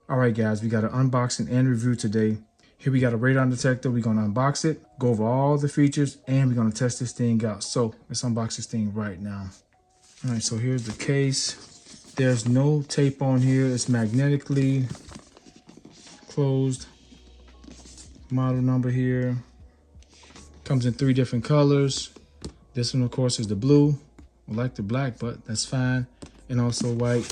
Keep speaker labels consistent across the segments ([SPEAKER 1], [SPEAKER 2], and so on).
[SPEAKER 1] All right, guys, we got an unboxing and review today. Here we got a radon detector. We're going to unbox it, go over all the features, and we're going to test this thing out. So let's unbox this thing right now. All right, so here's the case. There's no tape on here. It's magnetically closed. Model number here. Comes in 3 different colors. This one, of course, is the blue. I like the black, but that's fine. And also white.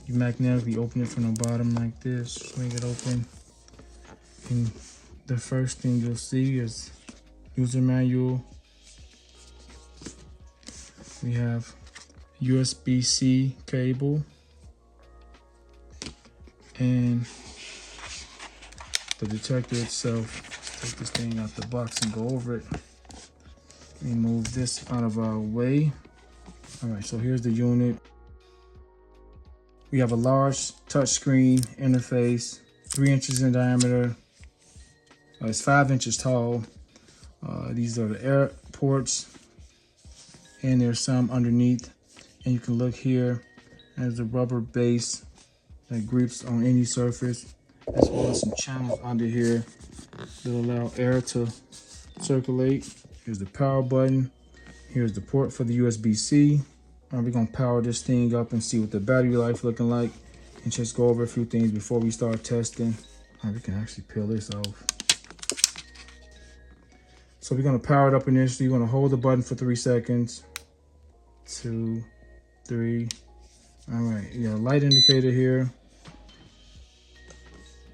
[SPEAKER 1] You magnetically open it from the bottom like this, swing it open. And the first thing you'll see is user manual. We have USB-C cable and the detector itself. Let's take this thing out the box and go over it. Let me move this out of our way. All right, so here's the unit. We have a large touchscreen interface, 3 inches in diameter. It's 5 inches tall. These are the air ports, and there's some underneath. And you can look here, there's a rubber base that grips on any surface, as well as some channels under here that allow air to circulate. Here's the power button. Here's the port for the USB-C. We're gonna power this thing up and see what the battery life looking like, and just go over a few things before we start testing. We can actually peel this off. So we're gonna power it up initially. You're gonna hold the button for 3 seconds. 2, 3. All right, you got a light indicator here.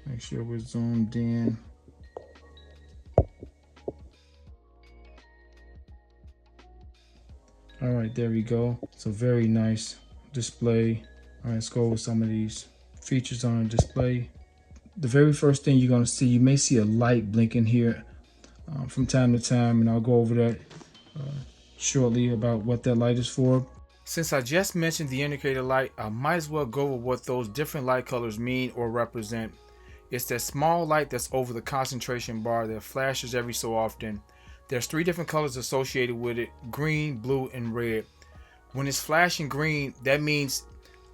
[SPEAKER 1] Make sure we're zoomed in. All right, there we go. It's a very nice display. All right, let's go with some of these features on the display. The very first thing you're gonna see, you may see a light blinking here from time to time, and I'll go over that shortly about what that light is for. Since I just mentioned the indicator light, I might as well go over what those different light colors mean or represent. It's that small light that's over the concentration bar that flashes every so often. There's 3 different colors associated with it: green, blue, and red. When it's flashing green, that means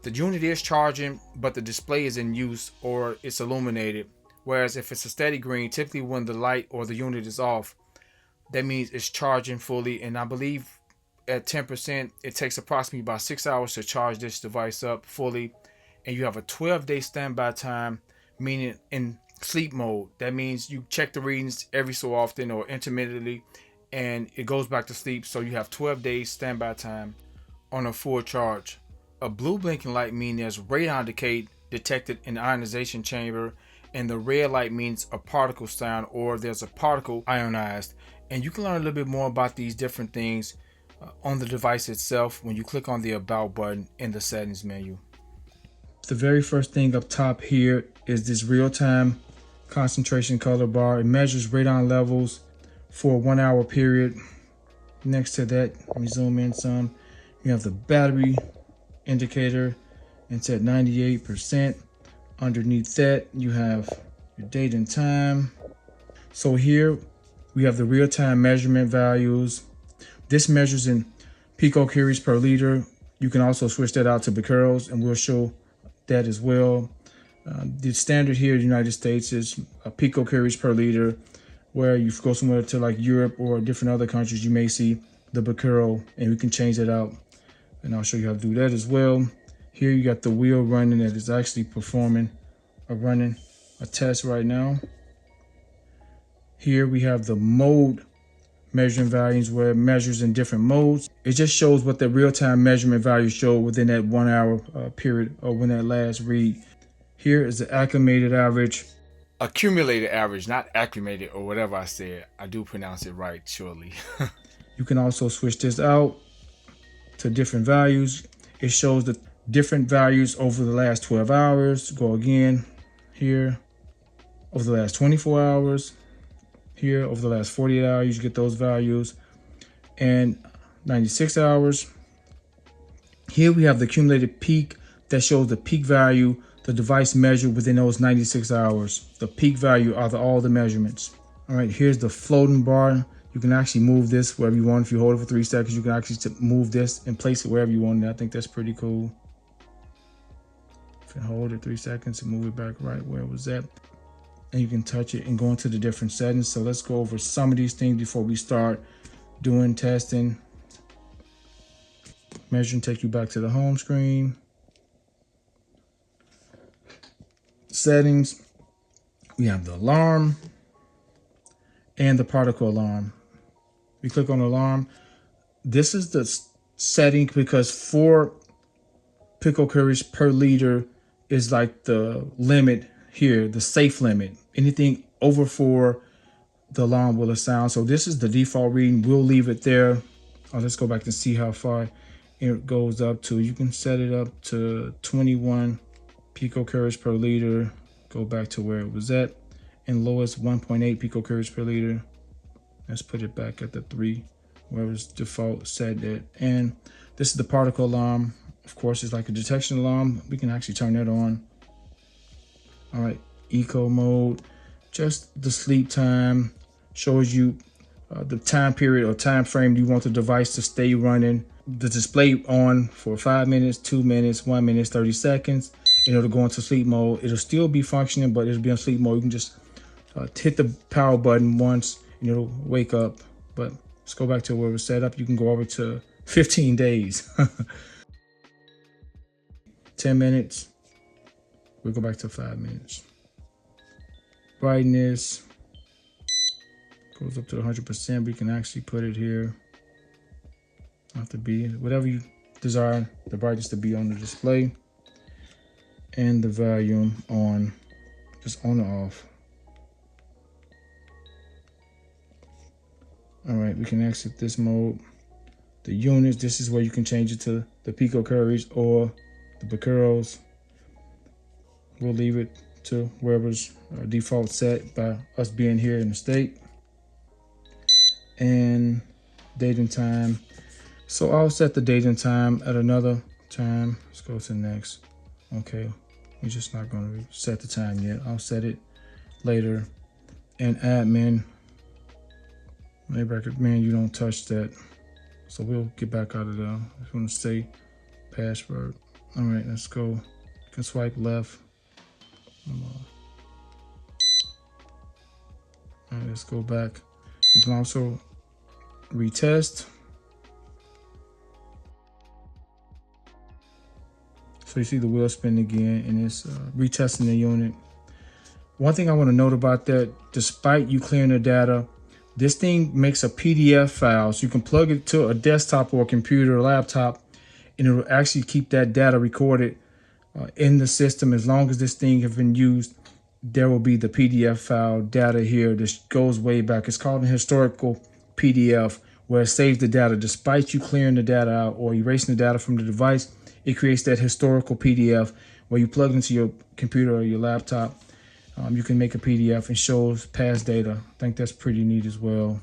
[SPEAKER 1] the unit is charging, but the display is in use or it's illuminated. Whereas if it's a steady green, typically when the light or the unit is off, that means it's charging fully. And I believe at 10%, it takes approximately about 6 hours to charge this device up fully. And you have a 12-day standby time, meaning in sleep mode. That means you check the readings every so often or intermittently, and it goes back to sleep. So you have 12 days standby time on a full charge. A blue blinking light means there's radon decay detected in the ionization chamber, and the red light means a particle sound or there's a particle ionized. And you can learn a little bit more about these different things on the device itself when you click on the About button in the settings menu. The very first thing up top here is this real-time concentration color bar. It measures radon levels for a 1 hour period. Next to that, let me zoom in some. You have the battery indicator. It's at 98%. Underneath that, you have your date and time. So here we have the real-time measurement values. This measures in picocuries per liter. You can also switch that out to becquerels, and we'll show that as well. The standard here in the United States is picocuries per liter. Where you go somewhere to like Europe or different other countries, you may see the becquerel, and we can change that out. And I'll show you how to do that as well. Here you got the wheel running that is actually running a test right now. Here we have the mode measuring values where it measures in different modes. It just shows what the real-time measurement values show within that 1 hour period or when that last read. Here is the accumulated average. Accumulated average, not acclimated or whatever I said. I do pronounce it right, surely. You can also switch this out to different values. It shows the different values over the last 12 hours. Go again here. Over the last 24 hours. Here, over the last 48 hours, you get those values. And 96 hours. Here we have the accumulated peak that shows the peak value the device measured within those 96 hours. The peak value are all the measurements. All right, here's the floating bar. You can actually move this wherever you want. If you hold it for 3 seconds, you can actually move this and place it wherever you want. And I think that's pretty cool. You can hold it 3 seconds and move it back right where it was at. And you can touch it and go into the different settings. So let's go over some of these things before we start doing testing. Measuring, take you back to the home screen. Settings, we have the alarm and the particle alarm. We click on alarm. This is the setting because 4 picocurries per liter is like the limit here, the safe limit. Anything over 4, the alarm will sound. So this is the default reading. We'll leave it there. Let's go back and see how far it goes up to. You can set it up to 21 picocurries per liter. Go back to where it was at. And lowest 1.8 picocurries per liter. Let's put it back at the 3, where it's default set at. And this is the particle alarm. Of course, it's like a detection alarm. We can actually turn that on. All right, eco mode, just the sleep time, shows you the time period or time frame you want the device to stay running. The display on for 5 minutes, 2 minutes, 1 minute, 30 seconds. And it'll go into sleep mode. It'll still be functioning, but it'll be on sleep mode. You can just hit the power button once and it'll wake up. But let's go back to where it was set up. You can go over to 15 days. 10 minutes. We'll go back to 5 minutes. Brightness goes up to 100%. We can actually put it here. Have to be whatever you desire the brightness to be on the display. And the volume on, just on or off. All right, we can exit this mode. The units, this is where you can change it to the picocurries or the becquerels. We'll leave it to wherever's default set by us being here in the state. And date and time. So I'll set the date and time at another time. Let's go to next. Okay, we're just not going to set the time yet. I'll set it later. And admin, I recommend you don't touch that. So we'll get back out of there. I'm going to say password. All right, let's go. You can swipe left. All right, let's go back. You can also retest. So you see the wheel spin again, and it's retesting the unit. One thing I want to note about that, despite you clearing the data, this thing makes a PDF file. So you can plug it to a desktop or a computer or laptop, and it will actually keep that data recorded in the system. As long as this thing has been used, there will be the PDF file data here. This goes way back. It's called a historical PDF, where it saves the data. Despite you clearing the data out or erasing the data from the device, it creates that historical PDF where you plug it into your computer or your laptop. You can make a PDF and shows past data. I think that's pretty neat as well.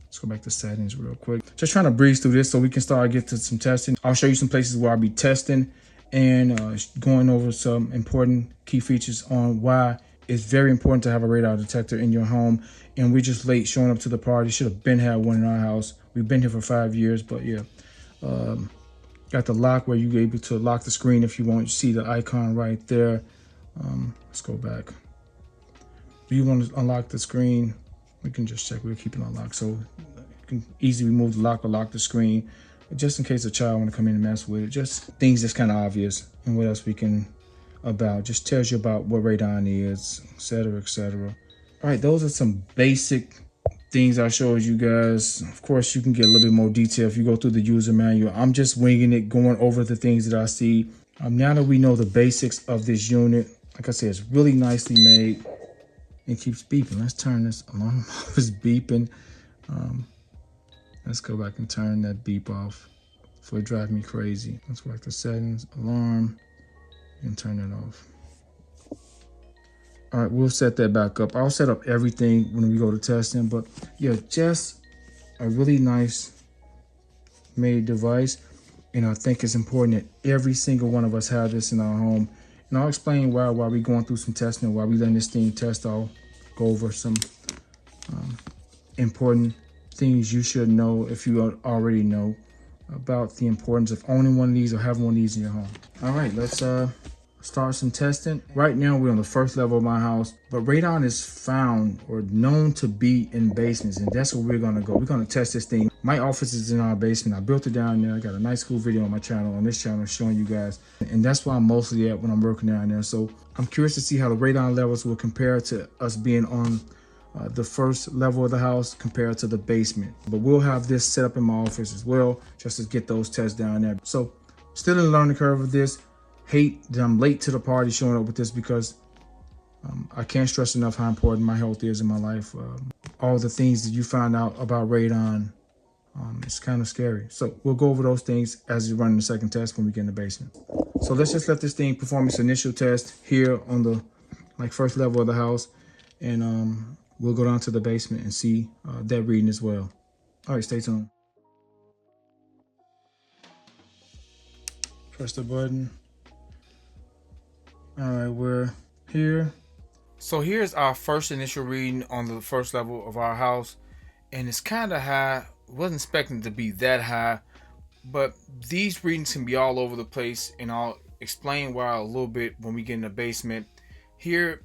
[SPEAKER 1] Let's go back to settings real quick. Just trying to breeze through this so we can start get to some testing. I'll show you some places where I'll be testing and going over some important key features on why it's very important to have a radar detector in your home. And we're just late showing up to the party. Should have been had one in our house. We've been here for 5 years, but yeah. Got the lock where you're able to lock the screen if you want. You see the icon right there. Let's go back. If you want to unlock the screen, we can just check. We'll keep it unlocked. So you can easily remove the lock or lock the screen, just in case a child want to come in and mess with it. Just things that's kind of obvious. And what else we can about. Just tells you about what radon is, etc., etc. All right, those are some basic things I showed you guys. Of course, you can get a little bit more detail if you go through the user manual. I'm just winging it, going over the things that I see. Now that we know the basics of this unit, like I said, it's really nicely made. It keeps beeping. Let's turn this alarm off. It's beeping. Let's go back and turn that beep off before it drives me crazy. Let's go back to settings, alarm, and turn it off. All right, we'll set that back up. I'll set up everything when we go to testing, but yeah, just a really nice made device. And I think it's important that every single one of us have this in our home. And I'll explain why while we're going through some testing, while we letting this thing test. I'll go over some important things you should know if you already know about the importance of owning one of these or having one of these in your home. All right, let's start some testing. Right now we're on the first level of my house, but radon is found or known to be in basements, and that's where we're gonna go. We're gonna test this thing. My office is in our basement. I built it down there. I got a nice cool video on my channel, on this channel, showing you guys, and that's where I'm mostly at when I'm working down there. So I'm curious to see how the radon levels will compare to us being on the first level of the house compared to the basement. But we'll have this set up in my office as well, just to get those tests down there. So still in the learning curve of this. Hate that I'm late to the party showing up with this, because I can't stress enough how important my health is in my life. All the things that you find out about radon, it's kind of scary. So we'll go over those things as we run the second test when we get in the basement. So let's just let this thing perform its initial test here on the first level of the house, and we'll go down to the basement and see that reading as well. All right, stay tuned. Press the button. All right, we're here. So here's our first initial reading on the first level of our house, and it's kind of high. Wasn't expecting it to be that high, but these readings can be all over the place, and I'll explain why a little bit when we get in the basement. Here,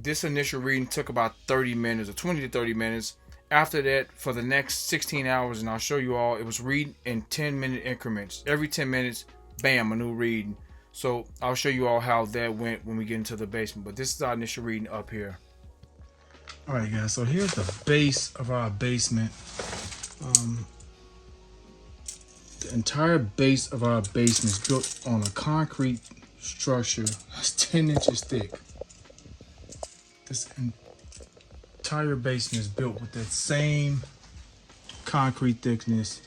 [SPEAKER 1] this initial reading took about 30 minutes or 20 to 30 minutes. After that, for the next 16 hours, and I'll show you all, it was reading in 10-minute increments. Every 10 minutes, bam, a new reading. So I'll show you all how that went when we get into the basement. But this is our initial reading up here. All right, guys. So here's the base of our basement. The entire base of our basement is built on a concrete structure that's 10 inches thick. This entire basement is built with that same concrete thickness.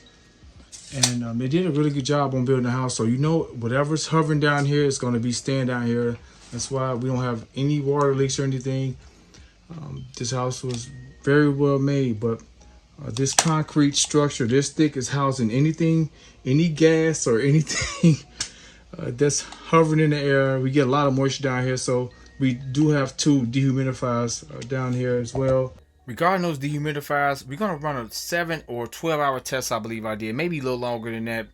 [SPEAKER 1] And they did a really good job on building the house. So you know, whatever's hovering down here is going to be staying down here. That's why we don't have any water leaks or anything. This house was very well made, but this concrete structure this thick is housing anything, any gas or anything that's hovering in the air. We get a lot of moisture down here, so we do have 2 dehumidifiers down here as well. Regarding those dehumidifiers, we're going to run a 7 or 12-hour test, I believe I did. Maybe a little longer than that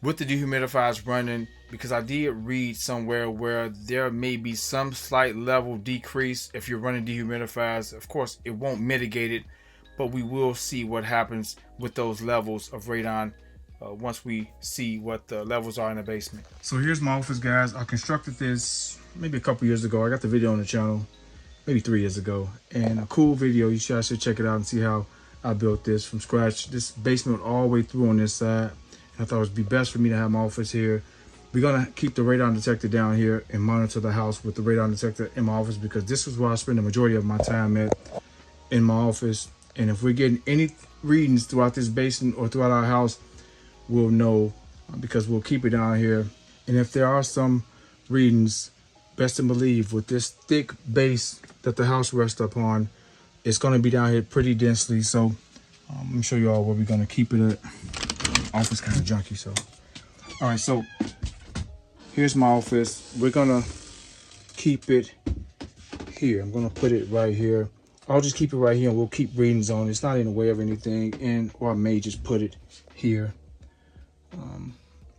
[SPEAKER 1] with the dehumidifiers running, because I did read somewhere where there may be some slight level decrease if you're running dehumidifiers. Of course, it won't mitigate it, but we will see what happens with those levels of radon once we see what the levels are in the basement. So here's my office, guys. I constructed this maybe a couple years ago. I got the video on the channel maybe 3 years ago, and a cool video. You guys should check it out and see how I built this from scratch. This basement all the way through on this side. And I thought it would be best for me to have my office here. We're gonna keep the radon detector down here and monitor the house with the radon detector in my office, because this is where I spend the majority of my time at, in my office. And if we're getting any readings throughout this basement or throughout our house, we'll know, because we'll keep it down here. And if there are some readings, best to believe with this thick base that the house rests upon, it's going to be down here pretty densely. So let me show you all where we're going to keep it at. Office kind of junky, so all right. So here's my office. We're gonna keep it here. I'm gonna put it right here. I'll just keep it right here, and we'll keep readings on. It's not in the way of anything, and or I may just put it here.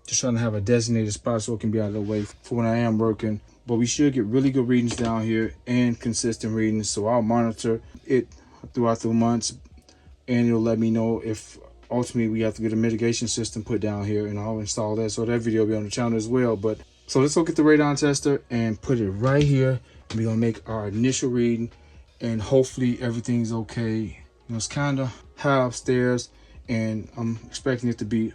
[SPEAKER 1] Just trying to have a designated spot so it can be out of the way for when I am working. But we should get really good readings down here and consistent readings. So I'll monitor it throughout the months, and it'll let me know if ultimately we have to get a mitigation system put down here, and I'll install that. So that video will be on the channel as well. But so let's go get the radon tester and put it right here. And we're gonna make our initial reading, and hopefully everything's okay. You know, it's kind of high upstairs, and I'm expecting it to be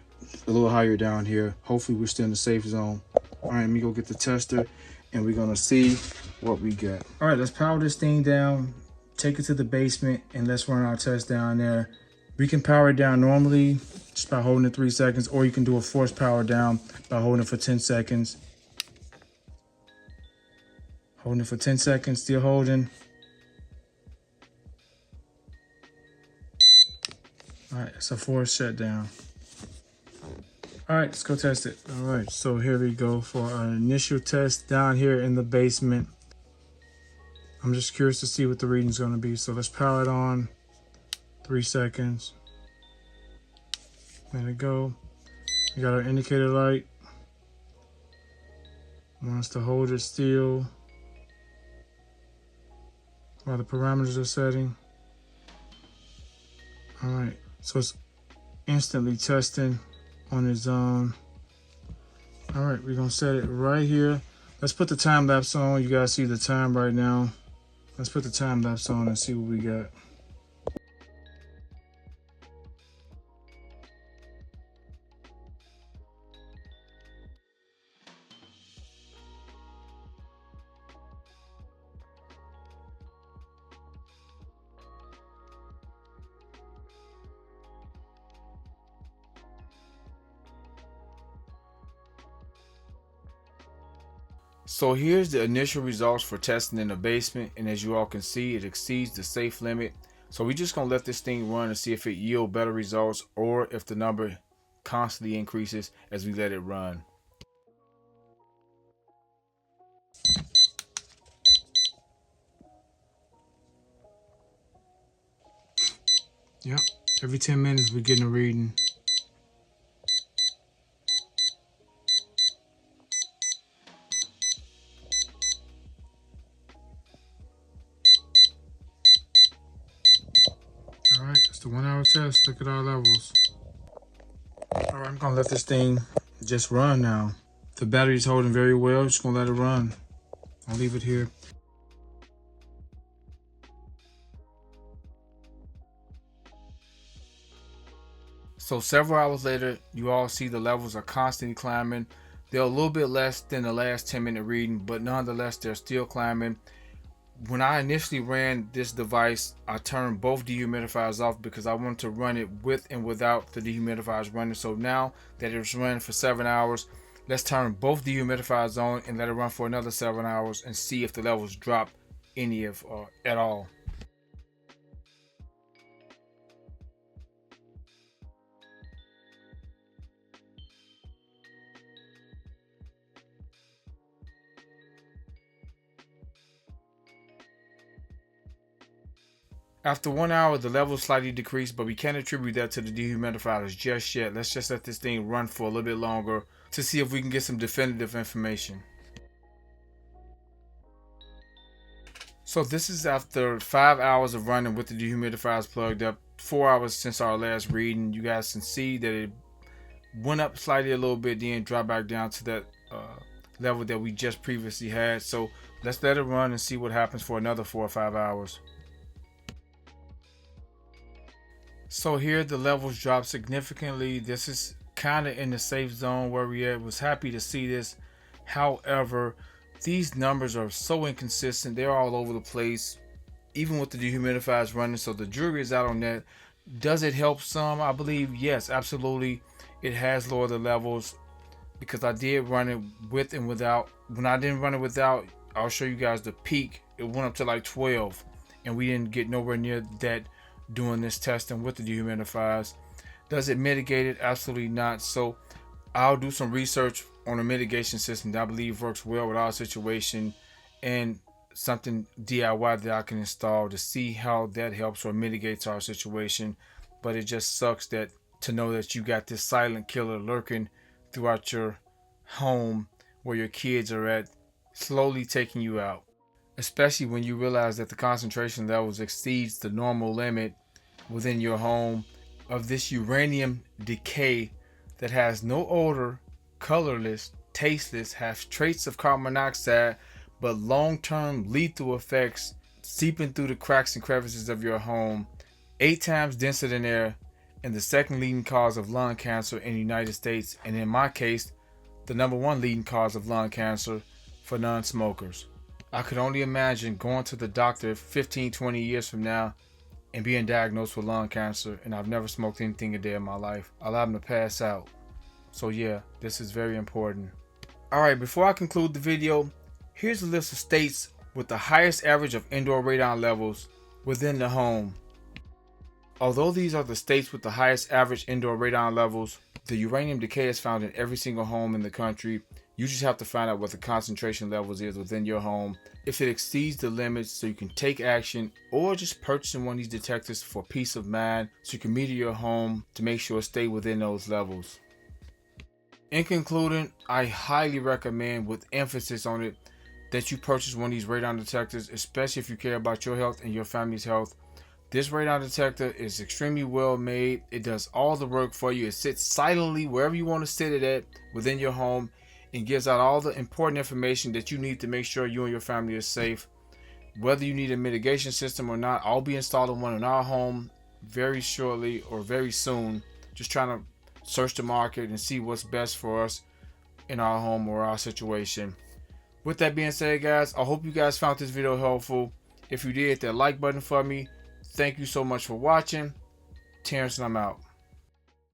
[SPEAKER 1] a little higher down here. Hopefully we're still in the safe zone. All right, let me go get the tester, and we're gonna see what we get. All right, let's power this thing down, take it to the basement, and let's run our test down there. We can power it down normally just by holding it 3 seconds, or you can do a forced power down by holding it for 10 seconds. Holding it for 10 seconds, still holding. All right, it's a forced shutdown. All right, let's go test it. All right, so here we go for our initial test down here in the basement. I'm just curious to see what the reading's gonna be. So let's power it on. 3 seconds. Let it go. We got our indicator light. Want us to hold it still while the parameters are setting. All right, so it's instantly testing on its own. All right, we're gonna set it right here. Let's put the time lapse on. You guys see the time right now. Let's put the time lapse on and see what we got. So here's the initial results for testing in the basement, and as you all can see, it exceeds the safe limit. So we're just gonna let this thing run and see if it yields better results or if the number constantly increases as we let it run. Yep, every 10 minutes we're getting a reading. All right, it's the 1 hour test. Look at our levels. All right, I'm gonna let this thing just run now. The battery's holding very well. Just gonna let it run. I'll leave it here. So several hours later, you all see the levels are constantly climbing. They're a little bit less than the last 10-minute reading, but nonetheless, they're still climbing. When I initially ran this device, I turned both dehumidifiers off because I wanted to run it with and without the dehumidifiers running. So now that it's running for 7 hours, let's turn both dehumidifiers on and let it run for another 7 hours and see if the levels drop any of at all. After 1 hour, the levels slightly decreased, but we can't attribute that to the dehumidifiers just yet. Let's just let this thing run for a little bit longer to see if we can get some definitive information. So this is after 5 hours of running with the dehumidifiers plugged up, 4 hours since our last reading. You guys can see that it went up slightly a little bit, then dropped back down to that level that we just previously had. So let's let it run and see what happens for another 4 or 5 hours. So here the levels drop significantly. This is kind of in the safe zone where we at. Was happy to see this. However, these numbers are so inconsistent. They're all over the place, even with the dehumidifiers running. So the jury is out on that. Does it help some? I believe yes, absolutely. It has lowered the levels because I did run it with and without. When I didn't run it without, I'll show you guys the peak. It went up to like 12, and we didn't get nowhere near that doing this testing with the dehumidifiers. Does it mitigate it? Absolutely not. So I'll do some research on a mitigation system that I believe works well with our situation and something DIY that I can install to see how that helps or mitigates our situation. But it just sucks that to know that you got this silent killer lurking throughout your home where your kids are at, slowly taking you out. Especially when you realize that the concentration levels exceeds the normal limit within your home of this uranium decay that has no odor, colorless, tasteless, has traits of carbon monoxide, but long-term lethal effects seeping through the cracks and crevices of your home, 8 times denser than air, and the second leading cause of lung cancer in the United States, and in my case, the number 1 leading cause of lung cancer for non-smokers. I could only imagine going to the doctor 15, 20 years from now and being diagnosed with lung cancer, and I've never smoked anything a day in my life. I'll have them to pass out. So yeah, this is very important. Alright, before I conclude the video, here's a list of states with the highest average of indoor radon levels within the home. Although these are the states with the highest average indoor radon levels, the uranium decay is found in every single home in the country. You just have to find out what the concentration levels is within your home, if it exceeds the limits so you can take action, or just purchasing one of these detectors for peace of mind so you can meter your home to make sure it stays within those levels. In concluding, I highly recommend, with emphasis on it, that you purchase one of these radon detectors, especially if you care about your health and your family's health. This radon detector is extremely well made. It does all the work for you. It sits silently wherever you want to sit it at within your home and gives out all the important information that you need to make sure you and your family are safe. Whether you need a mitigation system or not, I'll be installing one in our home very shortly or very soon. Just trying to search the market and see what's best for us in our home or our situation. With that being said, guys, I hope you guys found this video helpful. If you did, hit that like button for me. Thank you so much for watching. Terrence and I'm out.